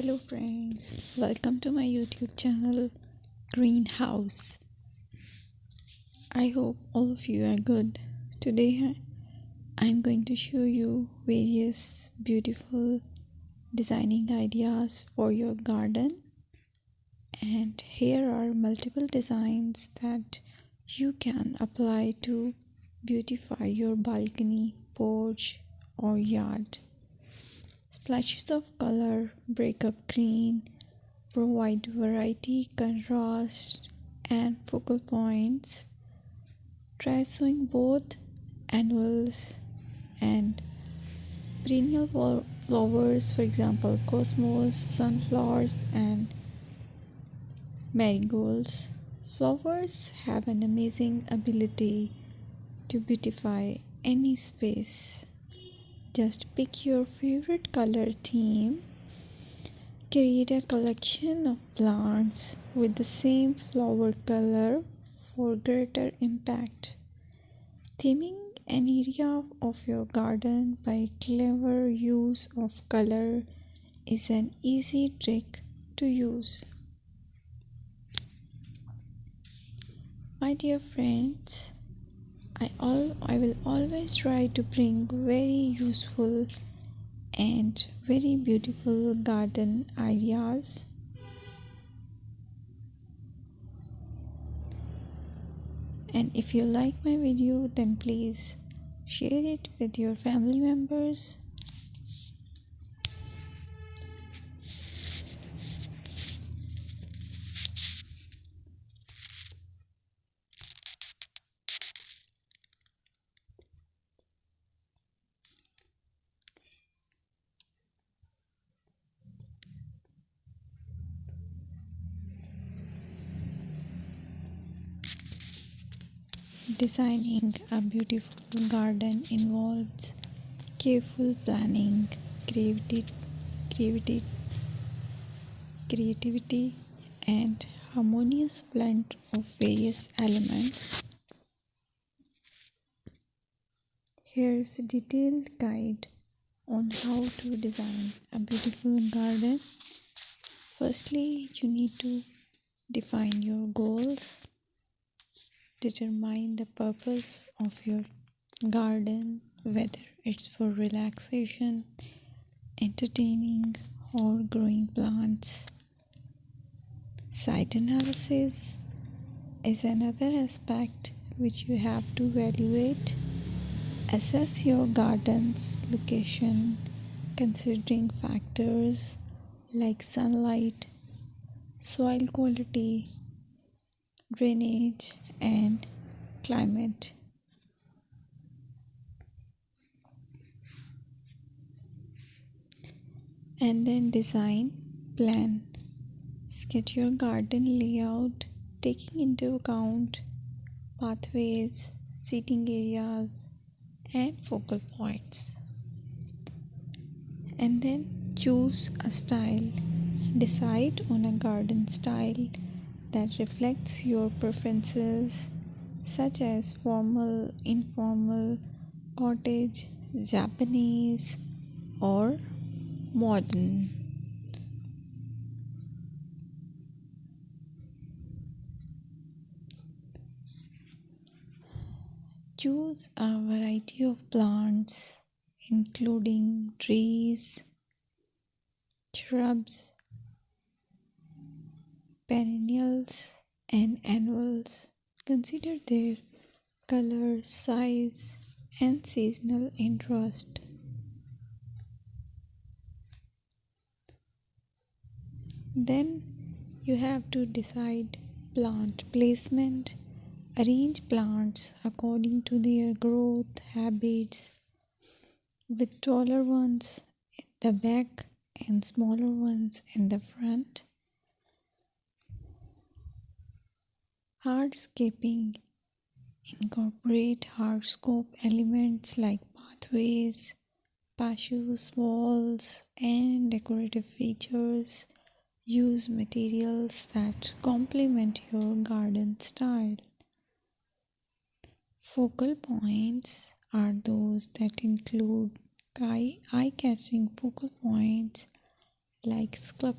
Hello friends, welcome to my YouTube channel Greenhouse. I hope all of you are good. Today I'm going to show you various beautiful designing ideas for your garden, and here are multiple designs that you can apply to beautify your balcony, porch or yard. Splashes of color break up green, provide variety, contrast, and focal points. Try sowing both annuals and perennial flowers, for example, cosmos, sunflowers, and marigolds. Flowers have an amazing ability to beautify any space. Just pick your favorite color theme. Create a collection of plants with the same flower color for greater impact. Theming an area of your garden by clever use of color is an easy trick to use. My dear friends, I will always try to bring very useful and very beautiful garden ideas. And if you like my video, then please share it with your family members. Designing a beautiful garden involves careful planning, creativity, creativity, and harmonious blend of various elements. Here's a detailed guide on how to design a beautiful garden. Firstly, you need to define your goals. Determine the purpose of your garden, whether it's for relaxation, entertaining, or growing plants. Site analysis is another aspect which you have to evaluate. Assess your garden's location, considering factors like sunlight, soil quality, drainage, and climate. And then design plan. Sketch your garden layout, taking into account pathways, seating areas, and focal points. And then choose a style. Decide on a garden style that reflects your preferences, such as formal, informal, cottage, Japanese, or modern. Choose a variety of plants, including trees, shrubs, perennials, and annuals. Consider their color, size, and seasonal interest. Then you have to decide plant placement. Arrange plants according to their growth habits, with taller ones in the back and smaller ones in the front. Hardscaping. Incorporate hardscape elements like pathways, patios, walls, and decorative features. Use materials that complement your garden style. Focal points are those that include eye-catching focal points like sculpture.